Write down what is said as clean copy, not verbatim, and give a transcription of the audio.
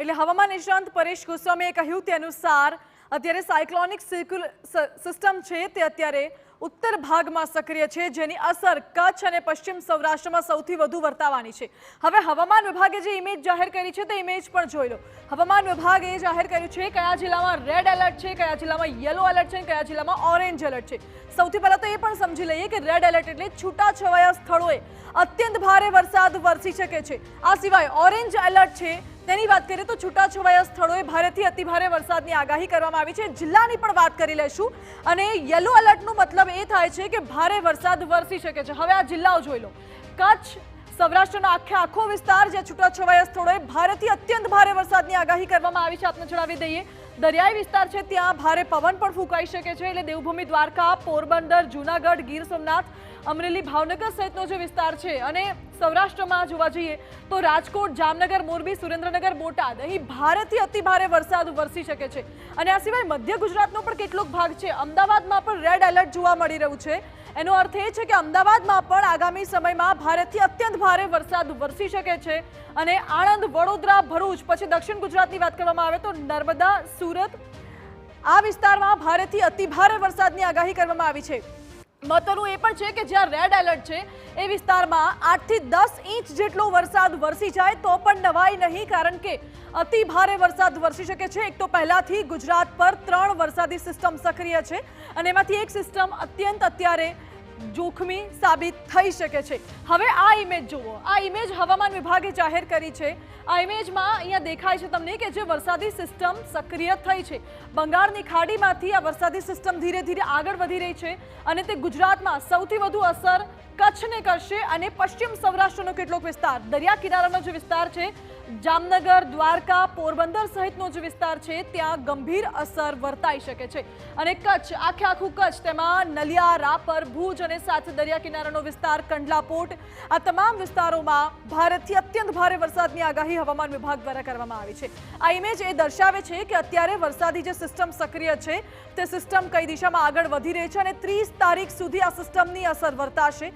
એટલે હવામાન નિષ્ણાંત પરેશ ગોસ્વામીએ કહ્યું તે અનુસાર અત્યારે સાયક્લોનિક સિસ્ટમ છે તે અત્યારે ઉત્તર ભાગમાં સક્રિય છે, જેની અસર કચ્છ અને પશ્ચિમ સૌરાષ્ટ્રમાં સૌથી વધુ વર્તાવાની છે। હવે હવામાન વિભાગે જે ઇમેજ જાહેર કરી છે તે ઇમેજ પણ જોઈ લો। હવામાન વિભાગે જાહેર કર્યું છે કયા જિલ્લામાં રેડ એલર્ટ છે, કયા જિલ્લામાં યલો એલર્ટ છે, કયા જિલ્લામાં ઓરેન્જ એલર્ટ છે। સૌથી પહેલા તો એ પણ સમજી લઈએ કે રેડ એલર્ટ એટલે છૂટાછવાયા સ્થળોએ અત્યંત ભારે વરસાદ વરસી શકે છે। આ સિવાય ઓરેન્જ એલર્ટ છે તેની વાત કરીએ તો છૂટાછવાયા સ્થળોએ ભારેથી અતિભારે વરસાદની આગાહી કરવામાં આવી છે। જિલ્લાની પણ વાત કરી લેશું અને યલો એલર્ટનો મતલબ એ થાય છે કે ભારે વરસાદ વરસી શકે છે। હવે આ જિલ્લાઓ જોઈ લો। કચ્છ સૌરાષ્ટ્રનો આખો વિસ્તાર જે છૂટાછવાયા સ્થળોએ ભારેથી અત્યંત ભારે વરસાદની આગાહી કરવામાં આવી છે। આપને જણાવી દઈએ દરિયાઈ વિસ્તાર છે ત્યાં ભારે પવન પણ ફૂંકાઈ શકે છે, એટલે દેવભૂમિ દ્વારકા, પોરબંદર, જૂનાગઢ, ગીર સોમનાથ, અમરેલી, ભાવનગર સહિતનો જે વિસ્તાર છે અને સૌરાષ્ટ્રમાં જોવા જઈએ તો રાજકોટ, જામનગર, મોરબી, સુરેન્દ્રનગર, બોટાદ અહીં ભારેથી અતિભારે વરસાદ વરસી શકે છે। અને આ સિવાય મધ્ય ગુજરાતનો પણ કેટલોક ભાગ છે। અમદાવાદમાં પણ રેડ એલર્ટ જોવા મળી રહ્યું છે। એનો અર્થ એ છે કે અમદાવાદમાં પણ આગામી સમયમાં ભારેથી અત્યંત ભારે વરસાદ વરસી શકે છે અને આણંદ, વડોદરા, ભરૂચ, પછી દક્ષિણ ગુજરાતની વાત કરવામાં આવે તો નર્મદા, સુરત આ વિસ્તારમાં ભારેથી અતિભારે વરસાદની આગાહી કરવામાં આવી છે। મહત્વનું એ પણ છે કે જ્યાં રેડ એલર્ટ છે એ વિસ્તારમાં 8 થી 10 ઇંચ જેટલો વરસાદ વરસી જાય તો પણ નવાઈ નહીં, કારણ કે અતિ ભારે વરસાદ વરસી શકે છે। એક તો પહેલાથી ગુજરાત પર 3 વરસાદી સિસ્ટમ સક્રિય છે અને એમાંથી એક સિસ્ટમ અત્યારે જોખમી સાબિત થઈ શકે છે। હવે આ ઇમેજ જુઓ। આ ઇમેજ હવામાન વિભાગે જાહેર કરી છે। આ ઇમેજમાં અહીંયા દેખાય છે તમને કે જે વરસાદી સિસ્ટમ સક્રિય થઈ છે, બંગાળની ખાડીમાંથી આ વરસાદી સિસ્ટમ ધીરે ધીરે આગળ વધી રહી છે અને તે ગુજરાતમાં સૌથી વધુ અસર કચ્છને કરશે અને પશ્ચિમ સૌરાષ્ટ્રનો કેટલોક વિસ્તાર, દરિયા કિનારાનો જે વિસ્તાર છે, જામનગર, દ્વારકા, પોરબંદર સહિતનો જે વિસ્તાર છે ત્યાં ગંભીર અસર વર્તાઈ શકે છે। અને કચ્છ, આખું કચ્છ, તેમાં નલિયા, રાપર, ભુજ અને સાથે દરિયા કિનારાનો વિસ્તાર, કંડલા પોર્ટ, આ તમામ વિસ્તારોમાં ભારેથી અત્યંત ભારે વરસાદની આગાહી હવામાન વિભાગ દ્વારા કરવામાં આવી છે। આ ઇમેજ એ દર્શાવે છે કે અત્યારે વરસાદી જે સિસ્ટમ સક્રિય છે તે સિસ્ટમ કઈ દિશામાં આગળ વધી રહી છે અને 30 તારીખ સુધી આ સિસ્ટમની અસર વર્તાશે।